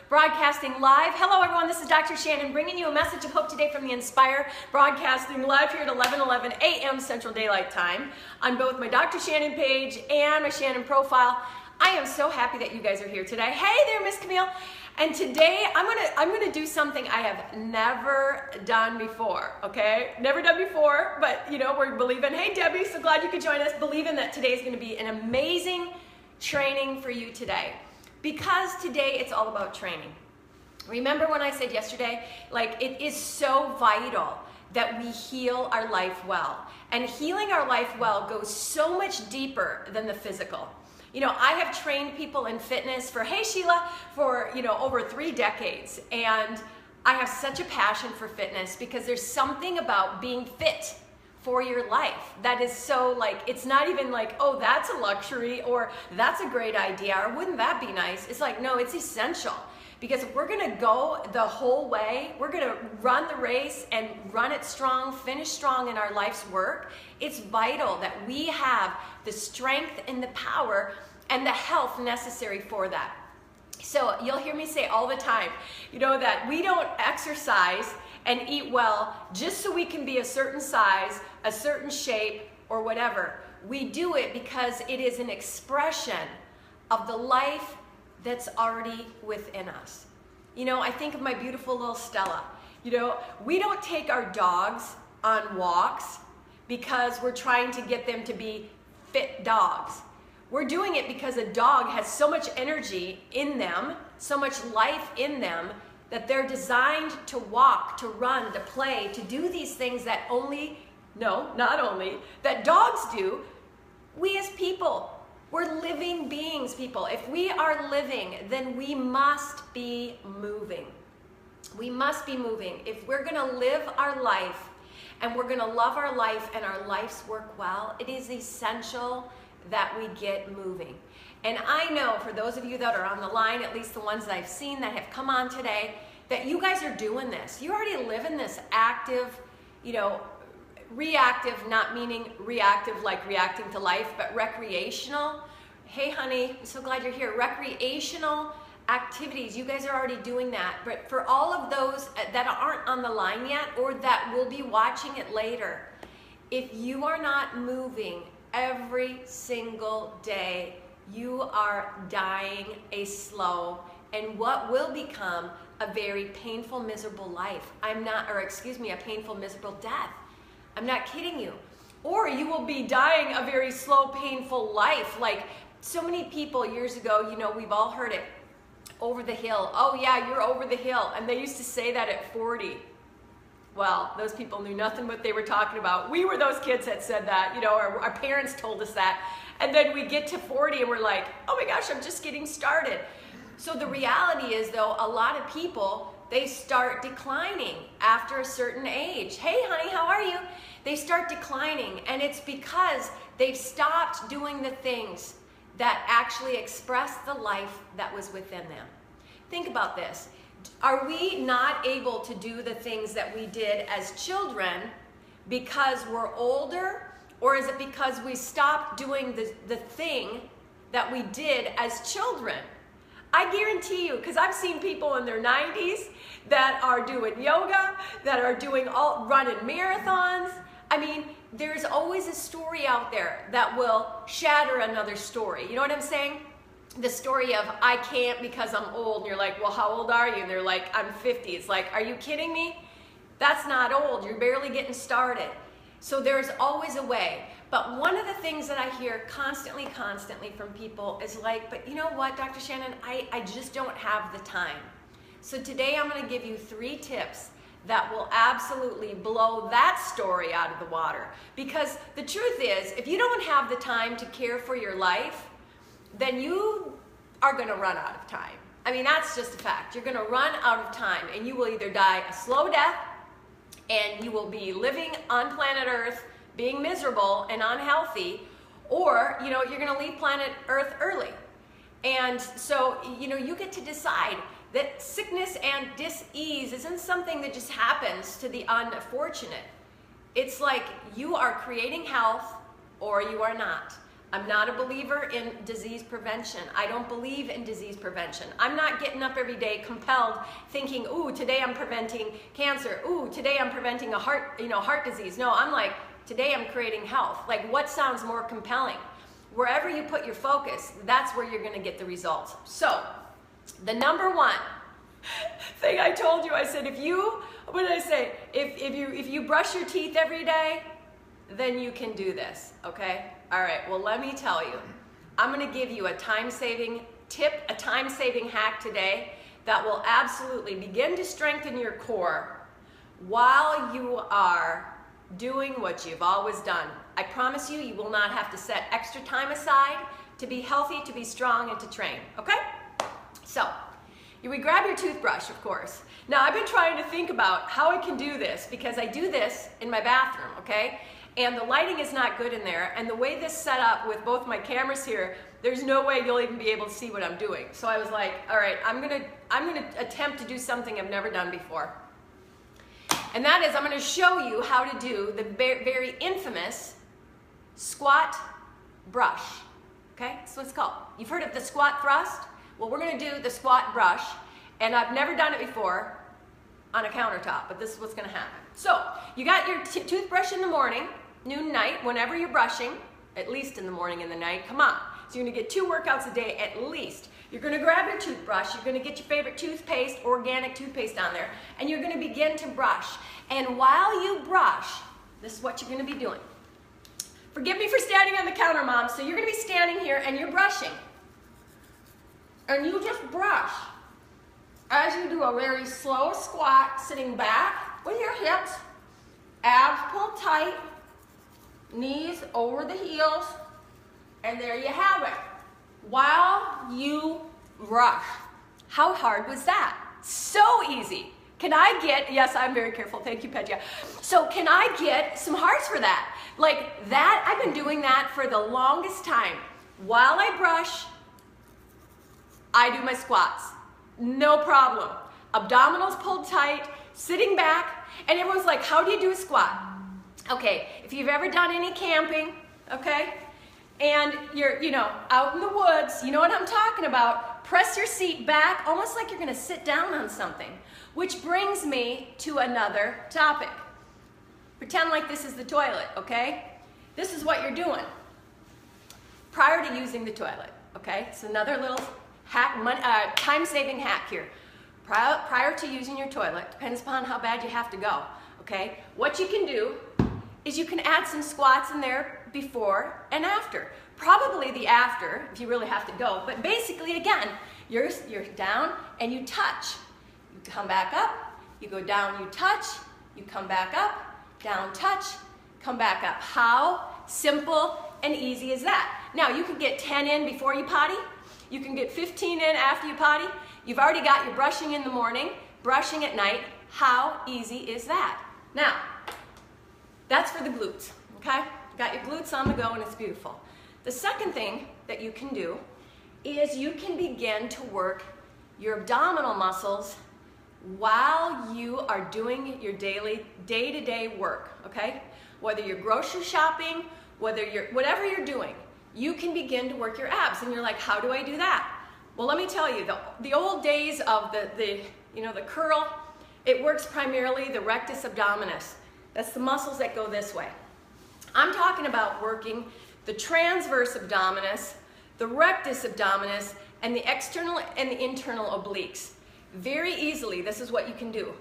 broadcasting live. Hello everyone, this is Dr. Shannon bringing you a message of hope today from the Inspire, broadcasting live here at 11:11 a.m. Central Daylight Time on both my Dr. Shannon page and my Shannon profile. I am so happy that you guys are here today. Hey there, Miss Camille. And today I'm gonna do something I have never done before, okay? Never done before, but you know, we're believing. Hey Debbie, so glad you could join us. Believing that today is gonna be an amazing training for you today. Because today it's all about training. Remember when I said yesterday, like it is so vital that we heal our life well. And healing our life well goes so much deeper than the physical. You know, I have trained people in fitness for, hey Sheila, for, you know, over 3 decades. And I have such a passion for fitness because there's something about being fit for your life that is so like, it's not even like, oh, that's a luxury or that's a great idea or wouldn't that be nice? It's like, no, it's essential. Because if we're gonna go the whole way, we're gonna run the race and run it strong, finish strong in our life's work, it's vital that we have the strength and the power and the health necessary for that. So you'll hear me say all the time, you know, that we don't exercise and eat well just so we can be a certain size, a certain shape, or whatever. We do it because it is an expression of the life that's already within us. You know, I think of my beautiful little Stella. You know, we don't take our dogs on walks because we're trying to get them to be fit dogs. We're doing it because a dog has so much energy in them, so much life in them, that they're designed to walk, to run, to play, to do these things that not only, that dogs do. We as people, we're living beings, people. If we are living, then we must be moving. We must be moving. If we're gonna live our life and we're gonna love our life and our lives work well, it is essential that we get moving. And I know for those of you that are on the line, at least the ones that I've seen that have come on today, that you guys are doing this. You already live in this active, you know, reactive, not meaning reactive like reacting to life, but recreational. Hey honey, I'm so glad you're here. Recreational activities, you guys are already doing that. But for all of those that aren't on the line yet or that will be watching it later, if you are not moving every single day, you are dying a slow and what will become a very painful, miserable life. A painful, miserable death. I'm not kidding you. Or you will be dying a very slow, painful life. Like so many people years ago, you know, we've all heard it, over the hill. Oh yeah, you're over the hill. And they used to say that at 40. Well, those people knew nothing what they were talking about. We were those kids that said that, you know, our parents told us that. And then we get to 40 and we're like, oh my gosh, I'm just getting started. So the reality is though, a lot of people, they start declining after a certain age. Hey honey, how are you? They start declining and it's because they've stopped doing the things that actually express the life that was within them. Think about this. Are we not able to do the things that we did as children because we're older? Or is it because we stopped doing the thing that we did as children? I guarantee you, because I've seen people in their 90s that are doing yoga, that are running marathons. I mean, there's always a story out there that will shatter another story. You know what I'm saying? The story of, I can't because I'm old. And you're like, well, how old are you? And they're like, I'm 50. It's like, are you kidding me? That's not old. You're barely getting started. So there's always a way. But one of the things that I hear constantly from people is like, but you know what, Dr. Shannon, I just don't have the time. So today I'm going to give you 3 tips that will absolutely blow that story out of the water. Because the truth is, if you don't have the time to care for your life, then you are going to run out of time. I mean, that's just a fact. You're going to run out of time and you will either die a slow death and you will be living on planet Earth being miserable and unhealthy, or you know, you're going to leave planet Earth early. And so, you know, you get to decide that sickness and dis-ease isn't something that just happens to the unfortunate. It's like you are creating health or you are not. I'm not a believer in disease prevention. I don't believe in disease prevention. I'm not getting up every day compelled thinking, ooh, today I'm preventing cancer. Ooh, today I'm preventing a heart disease. No, I'm like, today I'm creating health. Like, what sounds more compelling? Wherever you put your focus, that's where you're gonna get the results. So, the number one thing I told you, I said, if you brush your teeth every day, then you can do this, okay? All right, well, let me tell you. I'm gonna give you a time-saving tip, a time-saving hack today that will absolutely begin to strengthen your core while you are doing what you've always done. I promise you, you will not have to set extra time aside to be healthy, to be strong, and to train, okay? So, you would grab your toothbrush, of course. Now, I've been trying to think about how I can do this because I do this in my bathroom, okay? And the lighting is not good in there, and the way this is set up with both my cameras here, there's no way you'll even be able to see what I'm doing. So I was like, all right, I'm gonna attempt to do something I've never done before. And that is, I'm gonna show you how to do the very infamous squat brush, okay? That's what it's called. You've heard of the squat thrust? Well, we're gonna do the squat brush, and I've never done it before on a countertop, but this is what's gonna happen. So, you got your toothbrush in the morning, noon, night, whenever you're brushing, at least in the morning and the night, come on. So you're gonna get 2 workouts a day at least. You're gonna grab your toothbrush, you're gonna get your favorite toothpaste, organic toothpaste on there, and you're gonna begin to brush. And while you brush, this is what you're gonna be doing. Forgive me for standing on the counter, Mom. So you're gonna be standing here and you're brushing. And you just brush as you do a very slow squat, sitting back with your hips, abs pulled tight, knees over the heels, and there you have it. While you brush. How hard was that? So easy. Can I get, yes, I'm very careful, thank you, Pedja. So can I get some hearts for that? Like that, I've been doing that for the longest time. While I brush, I do my squats. No problem. Abdominals pulled tight, sitting back, and everyone's like, how do you do a squat? Okay, if you've ever done any camping, okay, and you're, out in the woods, you know what I'm talking about, press your seat back, almost like you're gonna sit down on something, which brings me to another topic. Pretend like this is the toilet, okay? This is what you're doing prior to using the toilet, okay? It's another little hack, time-saving hack here. Prior to using your toilet, depends upon how bad you have to go, okay? What you can do is you can add some squats in there before and after. Probably the after, if you really have to go, but basically, again, you're down and you touch. You come back up, you go down, you touch, you come back up, down, touch, come back up. How simple and easy is that? Now, you can get 10 in before you potty. You can get 15 in after you potty. You've already got your brushing in the morning, brushing at night. How easy is that? Now, that's for the glutes, okay? You got your glutes on the go and it's beautiful. The second thing that you can do is you can begin to work your abdominal muscles while you are doing your daily, day-to-day work, okay? Whether you're grocery shopping, whatever you're doing, you can begin to work your abs. And you're like, how do I do that? Well, let me tell you, the old days of the curl, it works primarily the rectus abdominis. That's the muscles that go this way. I'm talking about working the transverse abdominis, the rectus abdominis, and the external and the internal obliques. Very easily, this is what you can do.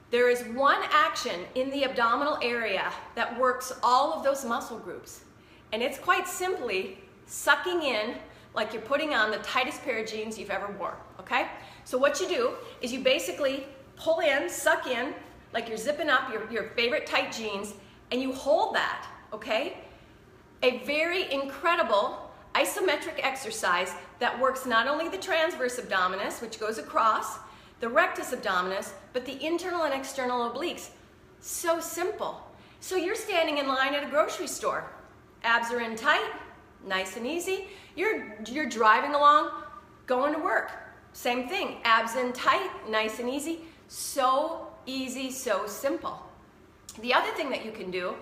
There is one action in the abdominal area that works all of those muscle groups. And it's quite simply sucking in like you're putting on the tightest pair of jeans you've ever worn, okay? So what you do is you basically pull in, suck in, like you're zipping up your favorite tight jeans, and you hold that, okay? A very incredible isometric exercise that works not only the transverse abdominis, which goes across, the rectus abdominis, but the internal and external obliques. So simple. So you're standing in line at a grocery store. Abs are in tight, nice and easy. You're driving along, going to work. Same thing, abs in tight, nice and easy. So easy, so simple. The other thing that you can do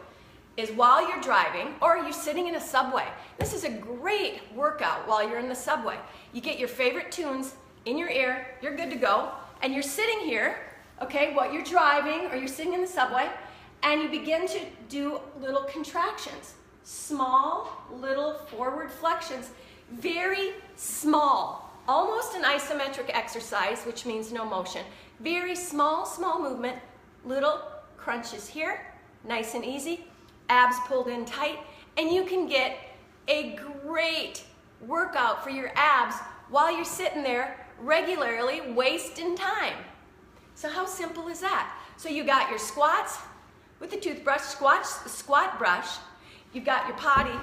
is while you're driving or you're sitting in a subway. This is a great workout while you're in the subway. You get your favorite tunes in your ear, you're good to go, and you're sitting here, okay, while you're driving or you're sitting in the subway, and you begin to do little contractions. Small, little forward flexions, very small, almost an isometric exercise, which means no motion. Very small, small movement, little crunches here, nice and easy, abs pulled in tight, and you can get a great workout for your abs while you're sitting there regularly wasting time. So how simple is that? So you got your squats with the toothbrush, squat brush, you've got your potty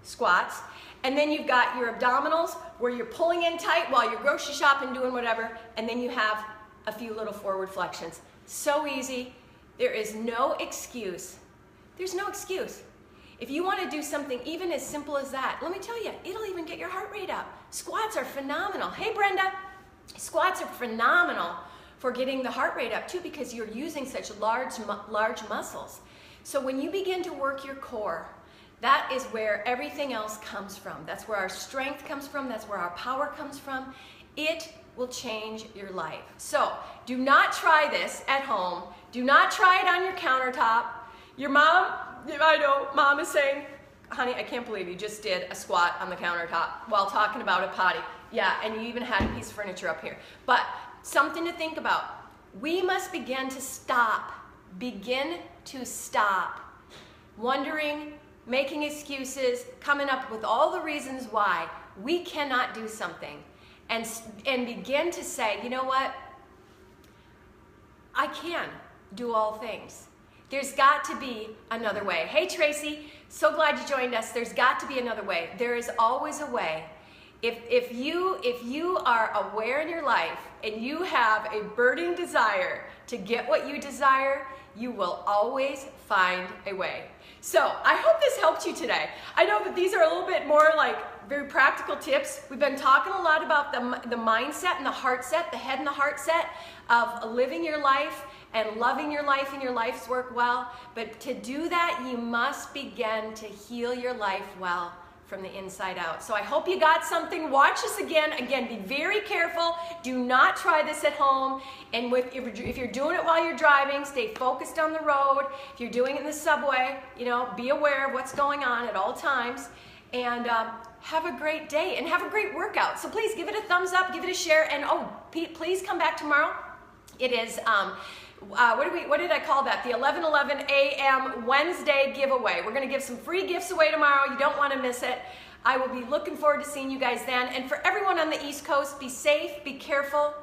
squats, and then you've got your abdominals where you're pulling in tight while you're grocery shopping, doing whatever, and then you have a few little forward flexions. So easy. There is no excuse. There's no excuse. If you want to do something even as simple as that, let me tell you, it'll even get your heart rate up. Squats are phenomenal. Hey, Brenda, squats are phenomenal for getting the heart rate up too, because you're using such large muscles. So when you begin to work your core, that is where everything else comes from. That's where our strength comes from. That's where our power comes from. It will change your life. So do not try this at home. Do not try it on your countertop. Your mom, I know, mom is saying, honey, I can't believe you just did a squat on the countertop while talking about a potty. Yeah, and you even had a piece of furniture up here. But something to think about. We must begin to stop wondering, making excuses, coming up with all the reasons why we cannot do something, and begin to say, you know what? I can do all things. There's got to be another way. Hey, Tracy, so glad you joined us. There's got to be another way. There is always a way. If you are aware in your life and you have a burning desire to get what you desire, you will always find a way. So I hope this helped you today. I know that these are a little bit more like very practical tips. We've been talking a lot about the mindset and the heart set, the head and the heart set of living your life and loving your life and your life's work well. But to do that, you must begin to heal your life well from the inside out. So I hope you got something. Watch this again. Again, be very careful. Do not try this at home. And if you're doing it while you're driving, stay focused on the road. If you're doing it in the subway, you know, be aware of what's going on at all times. And have a great day and have a great workout. So please give it a thumbs up, give it a share, and oh, please come back tomorrow. It is what did I call that? The 11:11 a.m. Wednesday giveaway. We're going to give some free gifts away tomorrow. You don't want to miss it. I will be looking forward to seeing you guys then. And for everyone on the East Coast, be safe, be careful.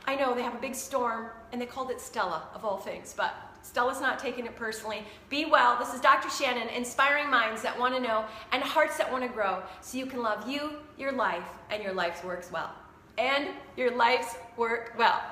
I know they have a big storm, and they called it Stella, of all things, but Stella's not taking it personally. Be well. This is Dr. Shannon, inspiring minds that want to know and hearts that want to grow, so you can love you, your life, and your life's works well. And your life's work well.